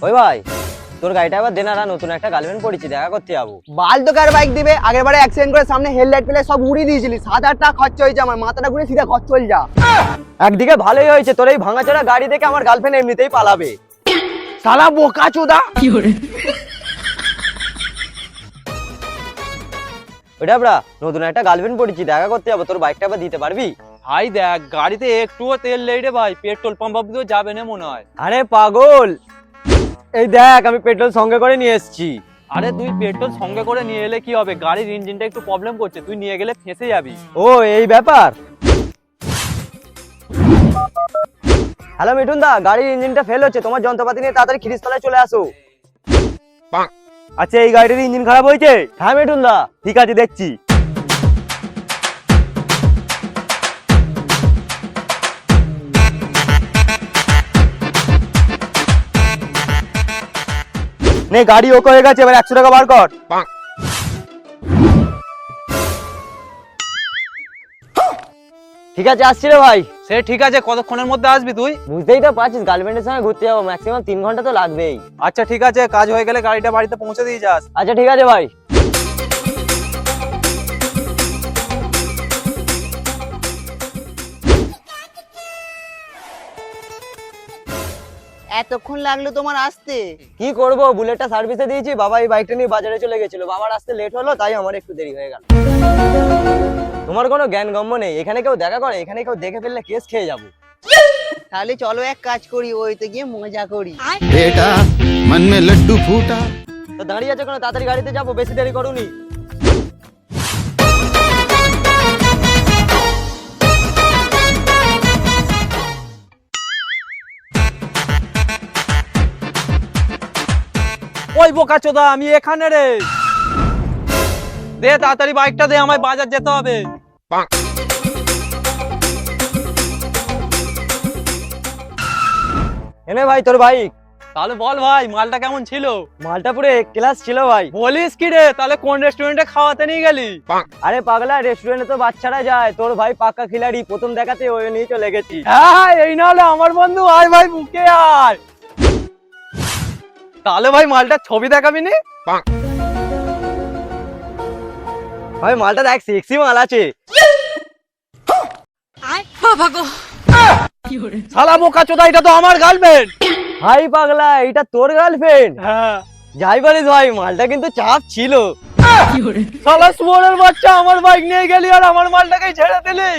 ওই ভাই, তোর গাড়িটা এবার দেনা, নতুন একটা গার্লফ্রেন্ড পড়েছি, দেখা করতে যাবো। বাল তো কার বাইক দিবে? আগের বারে অ্যাক্সিডেন্ট করে সামনে হেডলাইট পেলে সব উড়িয়ে দিয়েছিলি, 7,000 টাকা খরচা হয়েছে, আমার মাথাটা ঘুরে সিধা ঘর চল যা। একদিকে ভালোই হয়েছে, তোর এই ভাঙাচোরা গাড়ি দেখে আমার গার্লফ্রেন্ড এমনিতেই পালাবে। শালা বোকা চোদা। ওইটা ব্রা, নতুন একটা গার্লফ্রেন্ড পড়েছি, দেখা করতে যাবো, তোর বাইকটা এবার দিতে পারবি? ভাই দেখ, গাড়িতে একটুও তেল নেই রে ভাই, পেট্রোল পাম্প অব্দিও যাবে না মনে হয়। আরে পাগল, এই দেখ আমি পেট্রোল সঙ্গে করে নিয়ে এসেছি। আরে তুই পেট্রোল সঙ্গে করে নিয়ে এলে কি হবে, গাড়ির ইঞ্জিনটা একটু প্রবলেম করছে, তুই নিয়ে গেলে ফেঁসে যাবি। ও এই ব্যাপার। হ্যালো মিঠুন দা, গাড়ির ইঞ্জিনটা ফেল হচ্ছে, তোমার যন্ত্রপাতি নিয়ে তাড়াতাড়ি খিরিসতলায় চলে আসো। আচ্ছা, এই গাড়ির ইঞ্জিন খারাপ হয়েছে? হ্যাঁ মিঠুন দা, ঠিক আছে দেখছি। নে গাড়ি ওকে হয়ে গেছে, এবার 100 টাকা বার কর। ঠিক আছে, আসছি রে ভাই। সে ঠিক আছে, কতক্ষণের মধ্যে আসবি তুই? বুঝতেই তো পারছিস, গার্লফ্রেন্ডের সঙ্গে ঘুরতে যাবো, ম্যাক্সিমাম 3 ঘন্টা তো লাগবেই। আচ্ছা ঠিক আছে, কাজ হয়ে গেলে গাড়িটা বাড়িতে পৌঁছে দিয়ে যাস। আচ্ছা ঠিক আছে ভাই। এতক্ষণ লাগলো তোমার আসতে? কি করব, বুলেটটা সার্ভিসে দিয়েছি, বাবা এই বাইকটা নিয়ে বাজারে চলে গেছিল, বাবার আসতে লেট হলো, তাই আমার একটু দেরি হয়ে গেল। তোমার কোনো জ্ঞান গম্য নেই, এখানে কেউ দেখা করে, এখানে কেউ দেখে ফেললে কেস খেয়ে যাবো। তাহলে চলো এক কাজ করি, ওইতে গিয়ে মজা করি। बेटा मन में लड्डू फूटा। তো দাঁড়িয়ে আছে কোনো, তাড়াতাড়ি গাড়িতে যাবো, বেশি দেরি করুনি। ওই বোকা চোদা, আমি এখানে রে। দে তাড়াতাড়ি বাইকটা দে, আমায় বাজার যেতে হবে। এনে ভাই তোর বাইক। তাহলে বল ভাই, মালটা কেমন ছিল? মালটা পুরো এক ক্লাস ছিল ভাই। বলিস কি রে, তাহলে কোন রেস্টুরেন্টে খাওয়াতে নিয়ে গেলি? আরে পাগলা, রেস্টুরেন্টে তো বাচ্চারা যায়, তোর ভাই পাক্কা খিলাড়ি, প্রথম দেখাতে ওই নিয়ে চলে গেছি। হ্যাঁ, এই না হলে আমার বন্ধু, আয় ভাই বুকে আয়। তাহলে ভাই মালটার ছবি দেখাবি নি? ভাই মালটা দেখ, সেক্সি মাল আছে। শালা বোকা চোদা, এটা তো আমার গার্লফ্রেন্ড। ভাই পাগলা, এটা তোর গার্লফ্রেন্ড? হ্যাঁ। যাই বলিস ভাই, মালটা কিন্তু চাপ ছিল। শালা শুয়োরের বাচ্চা, আমার বাইক নিয়ে গেলি আর আমার মালটাকে ছেড়ে দিলি।